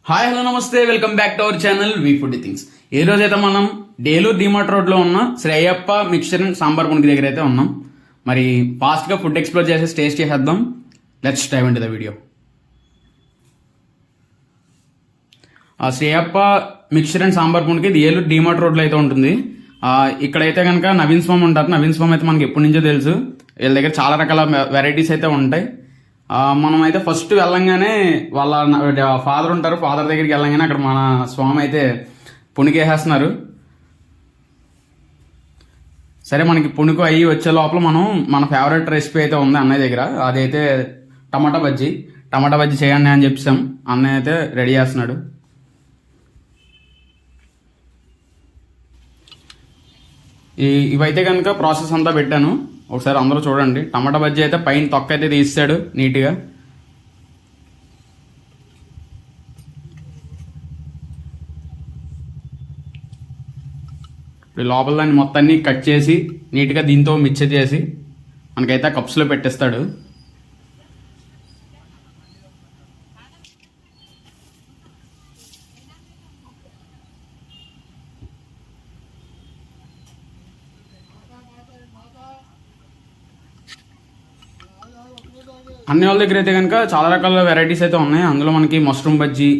Hi hello నమస్తే, welcome back to our channel we foodie things. ఈ రోజు అయితే మనం ఏలూరు డిమార్ట్ రోడ్లో ఉన్న శ్రీ అయ్యప్ప మిక్చర్ అండ్ సాంబార్ పుణికి దగ్గర అయితే ఉన్నాం. మరి ఫాస్ట్గా ఫుడ్ ఎక్స్ప్లోర్ చేసి టేస్ట్ చేసేద్దాం. Let's dive into the video. Sri Ayyappa mixture and sambar పుణికి ఇది ఏలూరు డిమార్ట్ రోడ్లో అయితే ఉంటుంది. ఇక్కడైతే కనుక నవీన్ స్వామి ఉంటారు. నవీన్ స్వామి అయితే మనకి ఎప్పటి నుంచో తెలుసు. వీళ్ళ దగ్గర చాలా రకాల వెరైటీస్ అయితే ఉంటాయి. మనం అయితే ఫస్ట్ వెళ్ళంగానే వాళ్ళ ఫాదర్ ఉంటారు. ఫాదర్ దగ్గరికి వెళ్ళంగానే అక్కడ మన స్వామి అయితే పుణికేసేస్తున్నారు. సరే, మనకి పుణుకు అయ్యి వచ్చే లోపల మనం మన ఫేవరెట్ రెసిపీ అయితే ఉంది అన్నయ్య దగ్గర. అదైతే టమాటా బజ్జీ. టమాటా బజ్జీ చేయండి అని చెప్పాం. అన్నయ్య అయితే రెడీ చేస్తున్నాడు. ఇవైతే కనుక ప్రాసెస్ అంతా పెట్టాను, ఒకసారి అందరూ చూడండి. టమాటా బజ్జీ అయితే పైన తొక్క అయితే తీసాడు నీట్గా. ఇప్పుడు లోపల దాన్ని మొత్తాన్ని కట్ చేసి నీట్గా దీంతో మిక్చర్ చేసి మనకైతే కప్స్లో పెట్టేస్తాడు. అన్ని వాళ్ళ దగ్గర అయితే కనుక చాలా రకాల వెరైటీస్ అయితే ఉన్నాయి. అందులో మనకి mushroom bajji,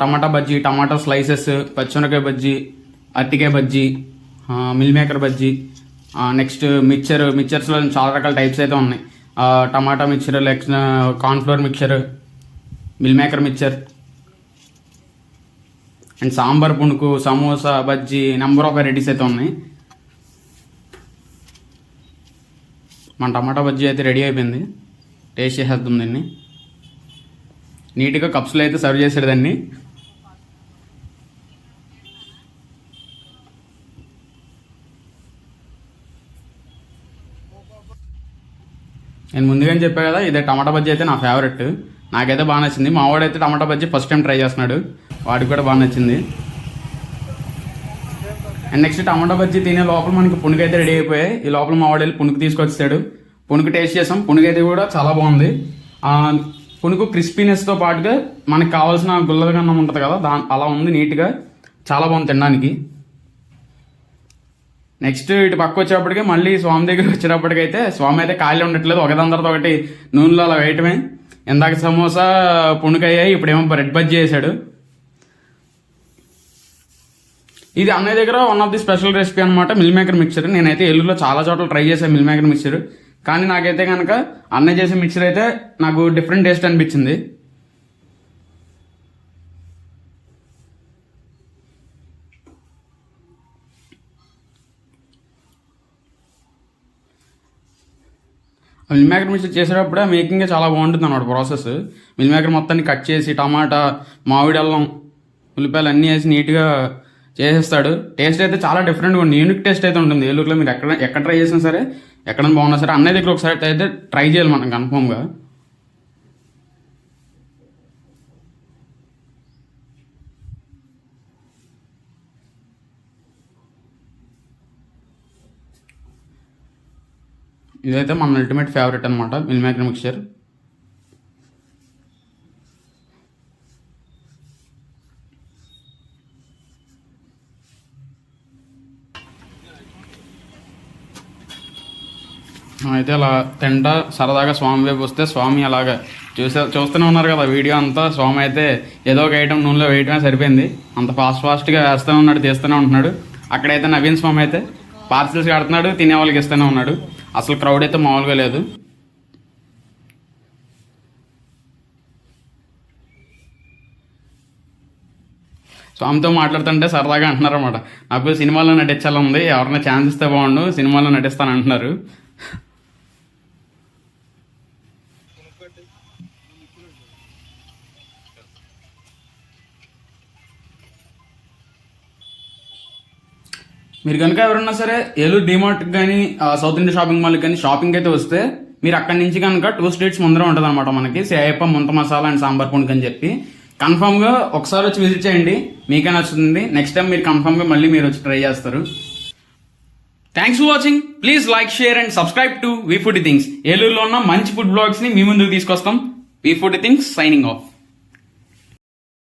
tomato bajji, tomato slices, పచ్చిమిరకాయ బజ్జీ, అరటికాయ bajji, meal maker bajji, next మిక్చర్స్లో చాలా రకాల టైప్స్ అయితే ఉన్నాయి. Tomato mixture, cornflour mixture, meal maker mixture and sambar పుణుకు, samosa bajji, number of varieties అయితే ఉన్నాయి. మన టమాటా బజ్జీ అయితే రెడీ అయిపోయింది. టేస్ట్ చేసేద్దాం దీన్ని. నీట్గా కప్స్లో అయితే సర్వ్ చేసాడు దాన్ని. నేను ముందుగానే చెప్పా కదా, ఇదే టమాటా బజ్జీ అయితే నా ఫేవరెట్. నాకైతే బాగా నచ్చింది. మా వాడైతే టమాటా బజ్జీ ఫస్ట్ టైం ట్రై చేస్తున్నాడు. వాడికి కూడా బాగా నచ్చింది. అండ్ నెక్స్ట్ టమాటా బజ్జీ తినే లోపల మనకి పుణుకు అయితే రెడీ అయిపోయాయి. ఈ లోపల మా వాడు వెళ్ళి పుణుకు తీసుకొచ్చాడు. పుణుకు టేస్ట్ చేసాం. పుణుకు అయితే కూడా చాలా బాగుంది. పుణుకు క్రిస్పీనెస్తో పాటుగా మనకి కావాల్సిన గుల్లదగన్నం ఉంటుంది కదా, అలా ఉంది. నీట్గా చాలా బాగుంది తినడానికి. నెక్స్ట్ ఇటు పక్క వచ్చేప్పటికే మళ్ళీ స్వామి దగ్గర వచ్చేటప్పటికైతే స్వామి అయితే ఖాళీ ఉండట్లేదు. ఒకదందరితో ఒకటి నూనెలో అలా వేయటమే. ఇందాక సమోసా పుణుకు అయ్యాయి, ఇప్పుడేమో బ్రెడ్ బజ్జీ చేశాడు. ఇది అన్నయ్య దగ్గర one of the special recipe అనమాట, మిల్ మేకర్ మిక్చర్. నేనైతే ఏలూరులో చాలా చోట్ల ట్రై చేశాను మిల్ మేకర్ మిక్చర్. కానీ నాకైతే కనుక అన్నయ్య చేసే మిక్చర్ అయితే నాకు డిఫరెంట్ టేస్ట్ అనిపించింది. మిల్ మేకర్ మిక్చర్ చేసేటప్పుడు మేకింగ్ చాలా బాగుంటుంది అన్నమాట ప్రాసెస్. మిల్ మేకర్ మొత్తాన్ని కట్ చేసి టమాటా, మామిడి అల్లం, ఉల్లిపాయలు అన్నీ వేసి నీట్గా చేసేస్తాడు. టేస్ట్ అయితే చాలా డిఫరెంట్గా ఉంది. యూనిక్ టేస్ట్ అయితే ఉంటుంది. ఏలూరులో మీరు ఎక్కడ ట్రై చేసినా సరే, ఎక్కడైనా బాగున్నా సరే అన్నయ్య దగ్గర ఒకసారి అయితే ట్రై చేయాలి మనం కన్ఫర్మ్గా. ఇదైతే మన అల్టిమేట్ ఫేవరెట్ అనమాట, మిల్ మేకర్ మిక్చర్. అయితే అలా తింటా సరదాగా స్వామి వైపు వస్తే స్వామి అలాగా చూస్తూనే ఉన్నారు కదా వీడియో అంతా. స్వామి అయితే ఏదో ఒక ఐటమ్ నూనెలో వేయటమే సరిపోయింది. అంత ఫాస్ట్గా వేస్తూనే ఉన్నాడు, తీస్తూనే ఉంటున్నాడు. అక్కడైతే నవీన్ స్వామి అయితే పార్సిల్స్ కడుతున్నాడు, తినే వాళ్ళకి ఇస్తూనే ఉన్నాడు. అసలు క్రౌడ్ అయితే మామూలుగా లేదు. స్వామితో మాట్లాడుతుంటే సరదాగా అంటున్నారు అనమాట, నాకు సినిమాలో నటించాలని, ఎవరైనా ఛాన్స్ ఇస్తే బాగుండు, సినిమాలో నటిస్తాను అంటున్నారు. మీరు కనుక ఎవరన్నా సరే ఏలూరు డిమార్ట్కి కానీ సౌత్ ఇండియా షాపింగ్ మాల్కి కానీ షాపింగ్ అయితే వస్తే మీరు అక్కడి నుంచి కనుక 2 స్ట్రీట్స్ ముందర ఉంటుంది అనమాట మనకి శ్రీ అయ్యప్ప ముంత మసాలా అండ్ సాంబార్ పుణుకు అని చెప్పి. కన్ఫామ్గా ఒకసారి వచ్చి విజిట్ చేయండి, మీకే నచ్చుతుంది. నెక్స్ట్ టైం మీరు కన్ఫామ్గా మళ్ళీ మీరు వచ్చి ట్రై చేస్తారు. Thanks for watching. Please like, share and subscribe to we foodie things. ఏలూరులో ఉన్న మంచి ఫుడ్ బ్లాగ్స్ని మీ ముందుకు తీసుకొస్తాం. We foodie things signing of.